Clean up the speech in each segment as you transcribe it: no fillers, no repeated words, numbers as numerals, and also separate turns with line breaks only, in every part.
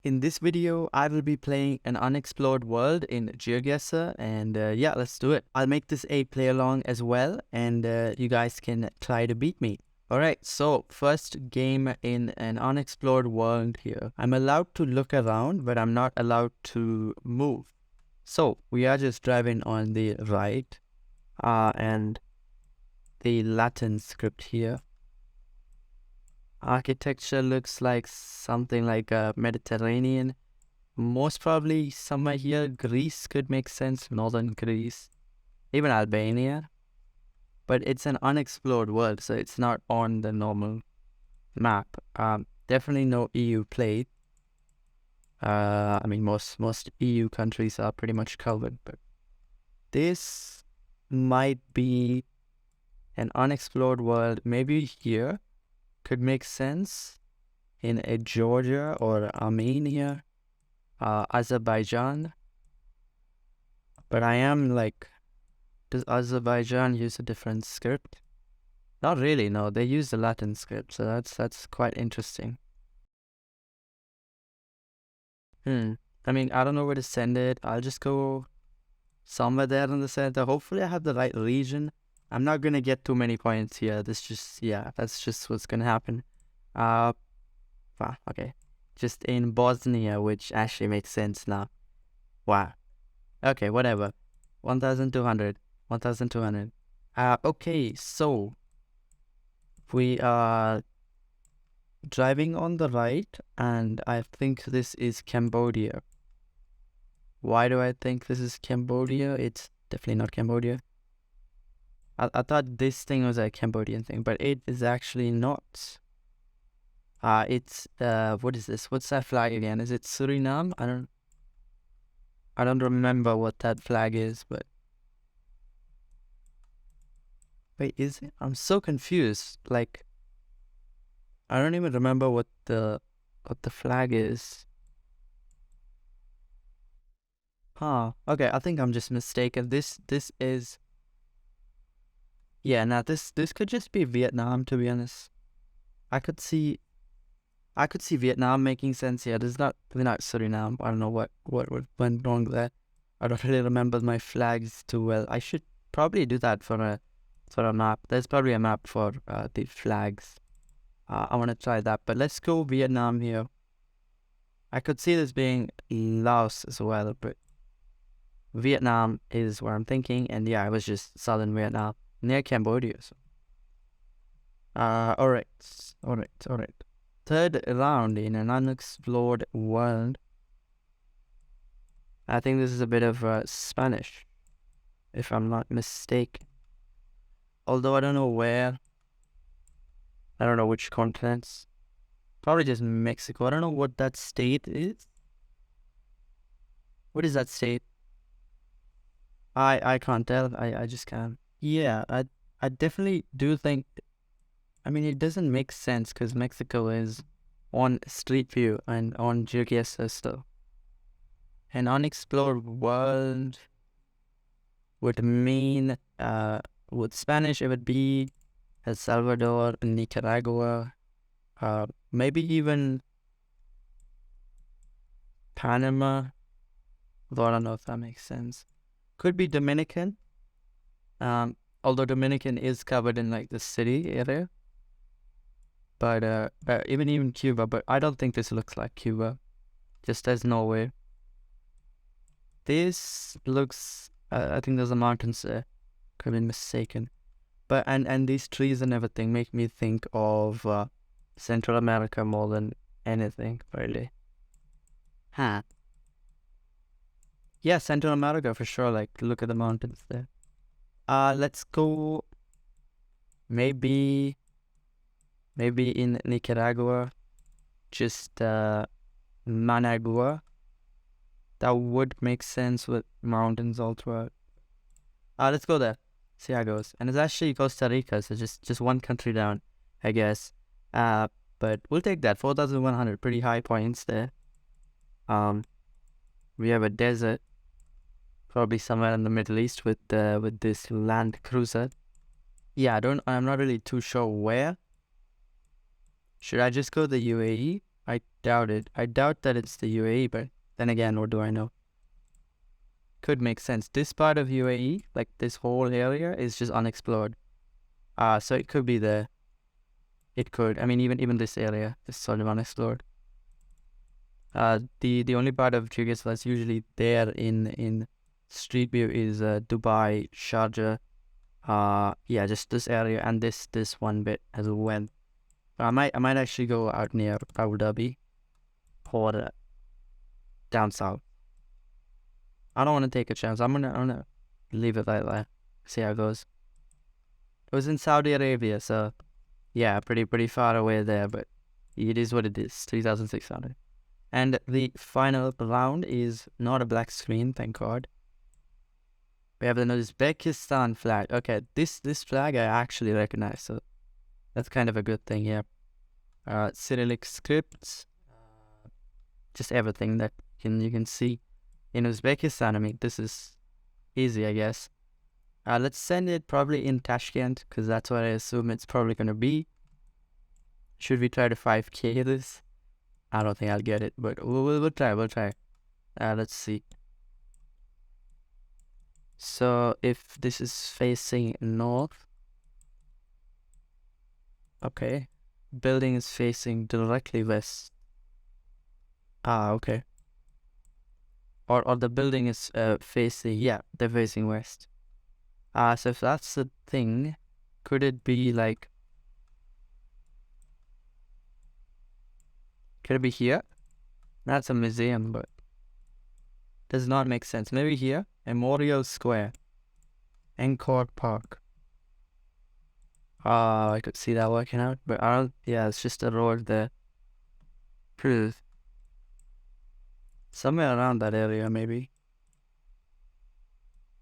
In this video, I will be playing an unexplored world in geoguessr, and yeah, let's do it. I'll make this a play along as well, and you guys can try to beat me. Alright, so first game in an unexplored world here. I'm allowed to look around, but I'm not allowed to move. So we are just driving on the right, and the Latin script here. Architecture looks like something like a Mediterranean. Most probably somewhere here, Greece could make sense, northern Greece, even Albania. But it's an unexplored world, so it's not on the normal map. Definitely no EU plate. I mean, most EU countries are pretty much covered, but this might be an unexplored world. Maybe here could make sense in a Georgia or Armenia, Azerbaijan. But I am like, does Azerbaijan use a different script? Not really, no. They use the Latin script, so that's quite interesting. I mean, I don't know where to send it. I'll just go somewhere there in the center. Hopefully I have the right region. I'm not gonna get too many points here. That's just what's gonna happen. Wow, okay. Just in Bosnia, which actually makes sense now. Wow. Okay, whatever. 1,200. 1,200. Okay, so we are driving on the right, and I think this is Cambodia. Why do I think this is Cambodia? It's definitely not Cambodia. I thought this thing was a Cambodian thing, but it is actually not. It's what is this? What's that flag again? Is it Suriname? I don't remember what that flag is, but wait, is it? I'm so confused. Like, I don't even remember what the flag is. Huh. Okay, I think I'm just mistaken. This is, yeah, now this could just be Vietnam, to be honest. I could see Vietnam making sense. Yeah, this is not Suriname. I don't know what went wrong there. I don't really remember my flags too well. I should probably do that for a map. There's probably a map for the flags. I want to try that, but let's go Vietnam here. I could see this being Laos as well, but Vietnam is where I'm thinking, and yeah, it was just southern Vietnam, near Cambodia. So. All right. Third round in an unexplored world. I think this is a bit of Spanish, if I'm not mistaken. Although I don't know where. I don't know which continents. Probably just Mexico. I don't know what that state is. What is that state? I can't tell. I just can't. Yeah, I definitely do think. I mean, it doesn't make sense because Mexico is on Street View and on geoguessr still. An unexplored world would mean, with Spanish, it would be El Salvador, Nicaragua, maybe even Panama. Though I don't know if that makes sense. Could be Dominican. Although Dominican is covered in like the city area. But even Cuba, but I don't think this looks like Cuba. Just as Norway. This looks, I think there's a mountains there. Could have been mistaken. But and these trees and everything make me think of Central America more than anything, really. Huh. Yeah, Central America for sure. Like, look at the mountains there. Let's go. Maybe in Nicaragua, just Managua. That would make sense with mountains all throughout. Let's go there. See how it goes. And it's actually Costa Rica, so just one country down, I guess. But we'll take that. 4,100, pretty high points there. We have a desert, probably somewhere in the Middle East with this land cruiser. Yeah, I'm not really too sure where. Should I just go the UAE? I doubt it. I doubt that it's the UAE, but then again, what do I know? Could make sense. This part of UAE, like this whole area, is just unexplored. So it could be there. It could. I mean, even this area is sort of unexplored. The only part of geoguessr that's usually there in Street View is Dubai, Sharjah. Yeah, just this area and this one bit as well. I might actually go out near Abu Dhabi or down south. I don't want to take a chance. I'm gonna leave it like that. See how it goes. It was in Saudi Arabia, so yeah, pretty far away there, but it is what it is. 3,600. And the final round is not a black screen, thank God. We have the Uzbekistan flag. Okay, this flag I actually recognize, so that's kind of a good thing, yeah. Cyrillic scripts, just everything that you can see. In Uzbekistan, I mean, this is easy, I guess. Let's send it probably in Tashkent, because that's what I assume it's probably going to be. Should we try to 5K this? I don't think I'll get it, but we'll try. Let's see. So if this is facing north, okay, building is facing directly west. Okay. Or the building is facing, yeah, they're facing west. So if that's the thing, could it be like, could it be here? That's a museum, but does not make sense. Maybe here, Memorial Square, Encore Park. I could see that working out, but I don't, yeah, it's just a road there. Somewhere around that area, maybe.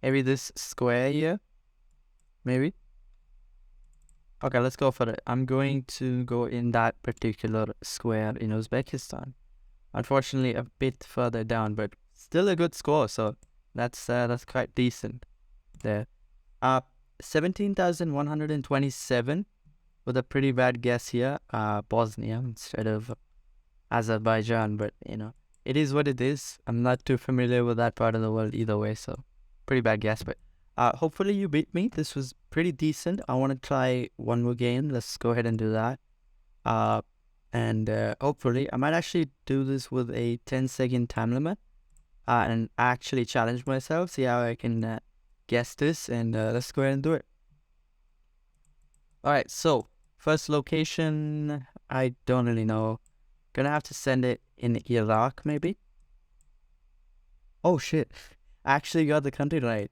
Maybe this square here? Maybe? Okay, let's go for it. I'm going to go in that particular square in Uzbekistan. Unfortunately, a bit further down, but still a good score, so that's quite decent there. 17,127 with a pretty bad guess here. Bosnia instead of Azerbaijan, but you know, it is what it is. I'm not too familiar with that part of the world either way, so pretty bad guess, but hopefully you beat me. This was pretty decent. I want to try one more game. Let's go ahead and do that. And hopefully I might actually do this with a 10-second time limit and actually challenge myself, see how I can guess this, and let's go ahead and do it. Alright, so first location, I don't really know. Gonna have to send it in Iraq, maybe. Oh shit, I actually got the country right.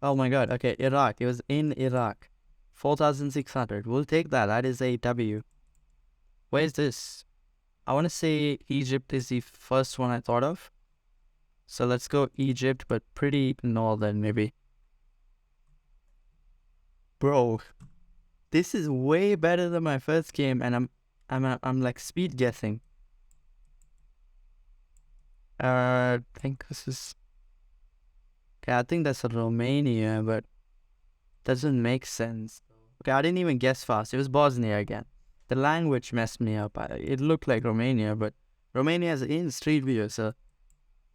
Oh my god, okay, Iraq. It was in Iraq. 4,600. We'll take that. That is a W. Where is this? I want to say Egypt is the first one I thought of. So let's go Egypt, but pretty northern maybe. Bro, this is way better than my first game, and I'm like speed guessing. I think this is. Okay, I think that's Romania, but doesn't make sense. Okay, I didn't even guess fast. It was Bosnia again. The language messed me up. It looked like Romania, but Romania is in Street View, so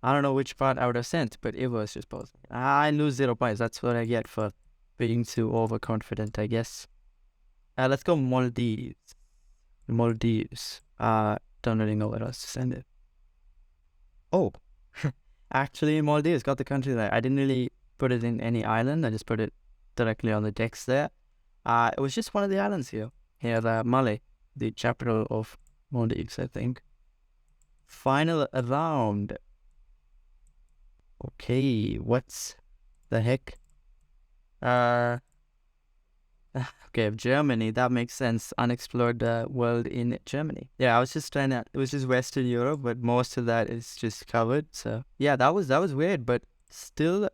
I don't know which part I would have sent, but it was just Bosnia. I lose 0 points. That's what I get for being too overconfident, I guess. Let's go Maldives. Maldives. Don't really know where else to send it. Oh, actually Maldives got the country there. I didn't really put it in any island. I just put it directly on the text there. It was just one of the islands here. Here, Malé, the capital of Maldives, I think. Final round. Okay, what's the heck? Okay, Germany, that makes sense. Unexplored world in Germany. Yeah, I was just trying to, it was just Western Europe, but most of that is just covered. So yeah, that was weird, but still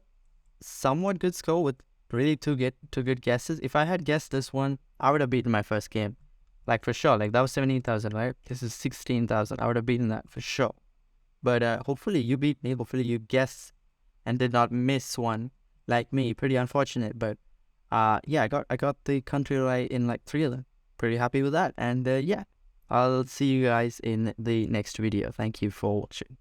somewhat good score with really two good guesses. If I had guessed this one, I would have beaten my first game. Like for sure. Like that was 17,000, right? This is 16,000. I would have beaten that for sure. But hopefully you beat me. Hopefully you guessed and did not miss one like me. Pretty unfortunate, but yeah, I got the country right in like 3 of them. Pretty happy with that. And yeah, I'll see you guys in the next video. Thank you for watching.